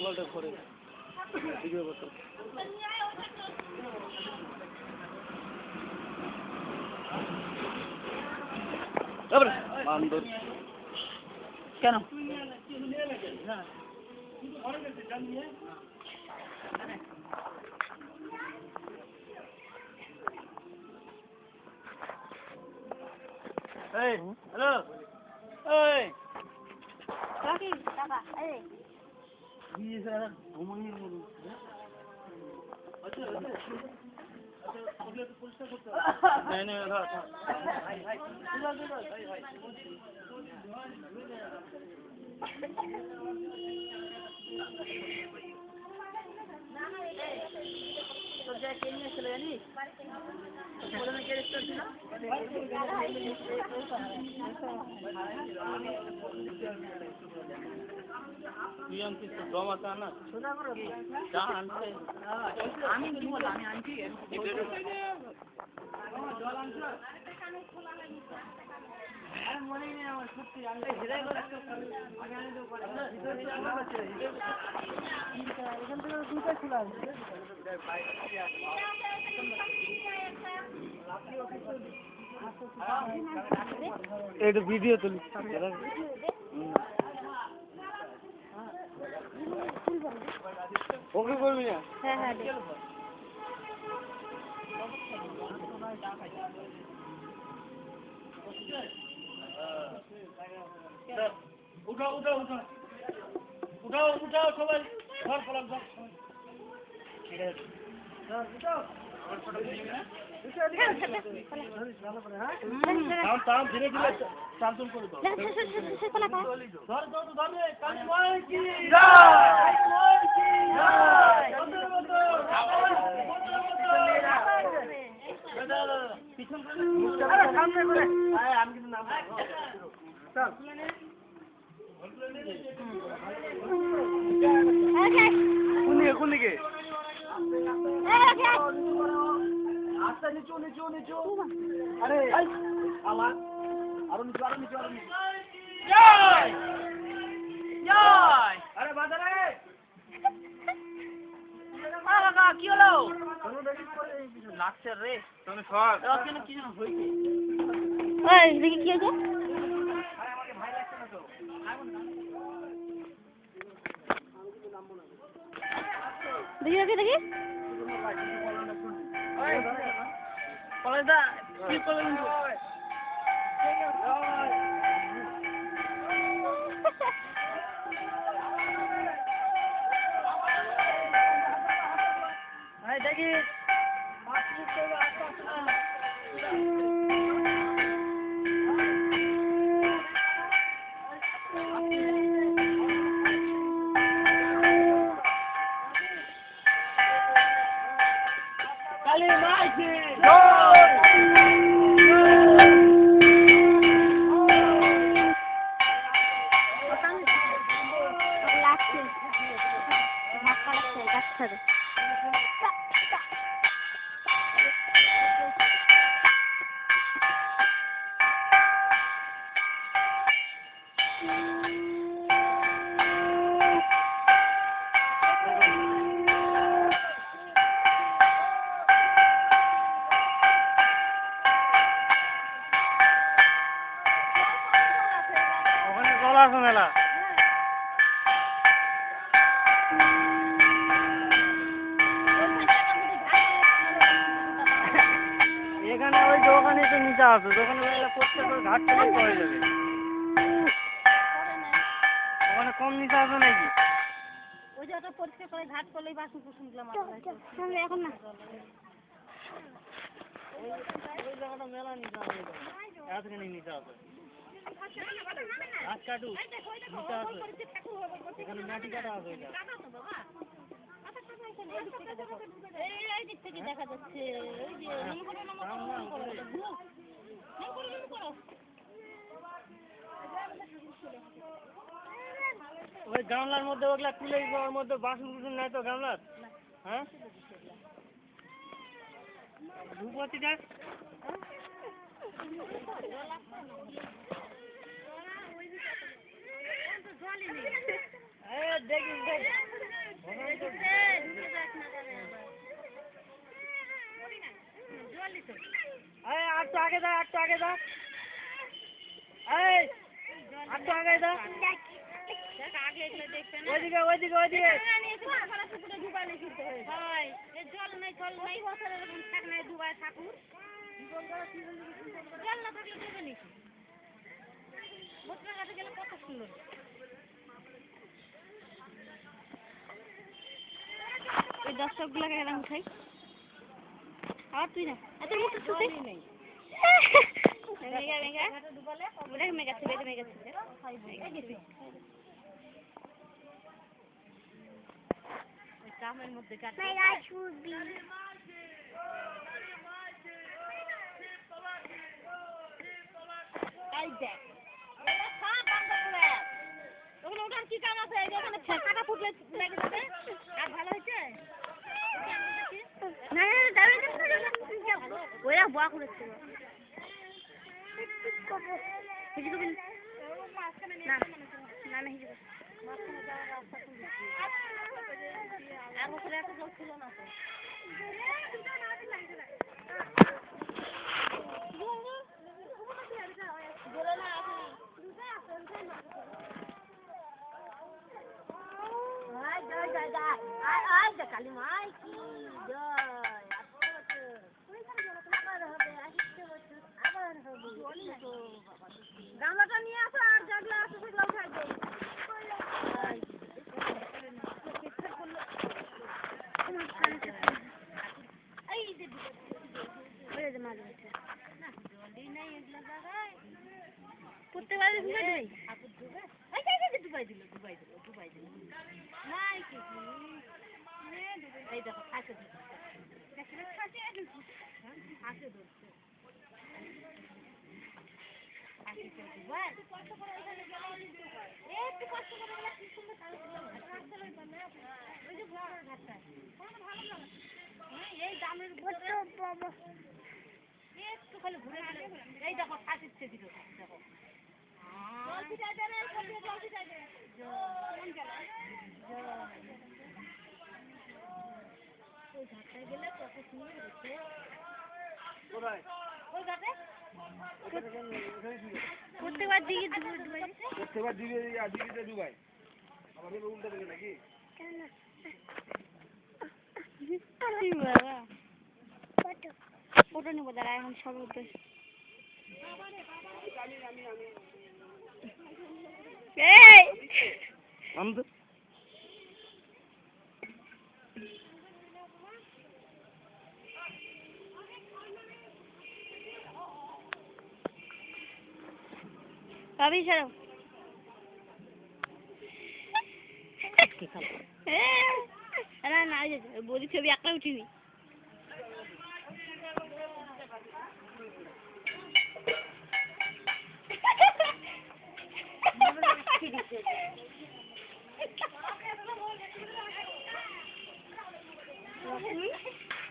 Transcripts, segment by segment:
মোবাইলটা ঘরে ভিডিও করতে বান্দর কেন এই হ্যালো এই কাকি টাকা এই দিয়ে স্যার ঘুমানোর মতো আচ্ছা नहीं नहीं था तो क्या केन्या चले जानी बोले में क्या रेस्टोरेंट था ये हम किस ड्रामा था ना सुना करो क्या आंसर आमी नहीं बोला आमी आंटी है জল আনছ আর মনে নেই আমার সত্যি আমি হিরাই করে আমি আনি দেব করে এখান থেকে দুটো খোলা আছে এটা ভিডিও তুলি ওকে করবি না হ্যাঁ হ্যাঁ उठाओ उठाओ उठाओ उठाओ उठाओ सबाई घर पलक जाओ ठीक है उठाओ और फोटो लेंगे ना काम काम धीरे धीरे चाल तुम कर दो धर दो तो धर ले काली माई की जय माई की जय बंदर बंदर पीछे अरे सामने बोले आए हम कितना नाम चल कुनी के आस्ते नीचो नीचो नीचो अरे आवाज आरो नीचो जय जय अरे बादल रे কাকা কি হলো লাগছে রে তুমি সর কেন কি হইছে এই দেখি কি হয়েছে আরে আমাকে ভাই লাগছে না তো দেখি দেখি দেখি কলেজটা কি করলেন দেখি কালী মাইকে লাগছে ধাক্কা লাগছে গাছের মেলা এখানে ওই দোকানে তো নিচে আছে দোকানে করতে ঘাট থেকে পড়ে যাবে ওখানে কম নিচে আছে নাকি ওই যে ওটা পরিষ্কার করে ঘাট করলেই বাসন কুসুন গুলো মাথা এখন না ওই জায়গাটা মেলা নিচে আছে এতখানি নিচে আছে ঘাস কাটু নিচে আছে এখানে মাটি কাটা আছে এই দিক থেকে দেখা যাচ্ছে ওই যে ওই গামলার মধ্যে ওগুলা তুলে ওর মধ্যে বাসন কুসুন নাই তো গামলার হ্যাঁ ধূপতিটা দেখিস দেখ এই একটু আগে যা, একটু আগে যা। এই একটু আগে যা। আগে এগুলো দেখবে না ওইদিকে ওইদিকে ওইদিকে। পুকুরে ডুবালে কিন্তু হয় জল নাই বছর এরকম থাক নাই ডুবায় ঠাকুর জল না থাকলে ডুবে নিছি বছরের কাছে গেলে কত সুন্দর এই দর্শকগুলোকে গেলাম উঠাই আর তুই না এত মুখে ছুটে নেই মেগা মেগা ওটা মেগা ছিল এটা মেগা ছিল ওই কামের মধ্যে কাটে মেগা ছুবি এই দেখ এটা সব বন্ধ করে ওখানে ওটার কি কাম আছে এখানে কাটা ফুটলে লেগে যাবে আর ভালো হয়েছে না দাঁড়িয়ে ওরা বয়া করেছে না না না হিজুক আর বছর এত জল ছিল না তো কালী মাই কি জয় গামলাটা নিয়ে আসো আর যেগুলো আছে সেগুলো উঠাই দেই প্রত্যেকবার ডুবাই দিল নাই কি এই দেখো খাসে খাসে ধরছে একটু কষ্ট করে কি সুন্দর ওই যে বড় ঘাটটা এই দামের একটু খালি ঘুরে এই দেখো খাসিচ্ছে দিল দেখো ওই ঘাটটায় গেলে কত সুন্দর হচ্ছে ওই ঘাটে প্রত্যেকবার দিকে ডুবাই আবার উল্টা দিলে নাকি ফটো নেবো দাঁড়া এখন সব উদ্দেশ্য ভাবি ছাড়ো না না বলি ছবি একটা উঠিনি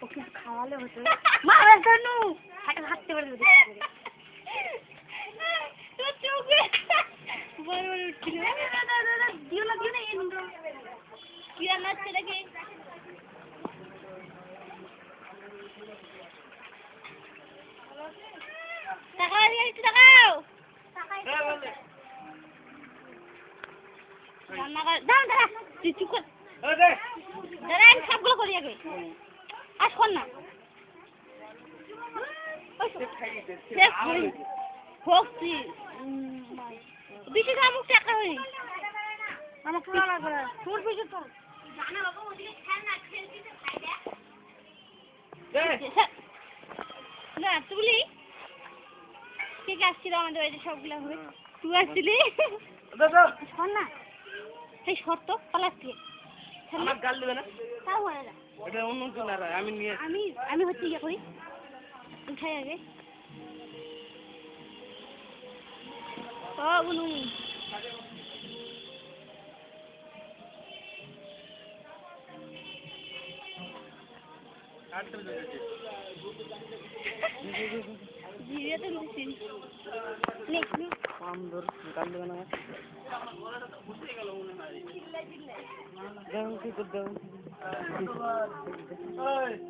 ওকে খাওয়ালে হতো মারার জন্য হাঁটতে পারে কি রান্না হচ্ছে দেখি দাঁড়া আমি সবগুলো করি আগে আজ কর না ভক্তি বেশি দাম টাকা হয়নি আমার খোলা লাগবে তোর বেশি তো না তুলি কে কে আসছিল আমাদের বাড়িতে সবগুলো হবে তুই আসছিলি শোন না সেই শর্ত পালাস থেকে আমার গাল দেবে না তাও হয়ে যা এটা অন্য কেউ না আমি নিয়ে আমি হচ্ছে ইয়ে করি উঠাই আগে ও বুনু জিরে তো দিছি নে কাম ধর গাল দেবে না দাও কি দাও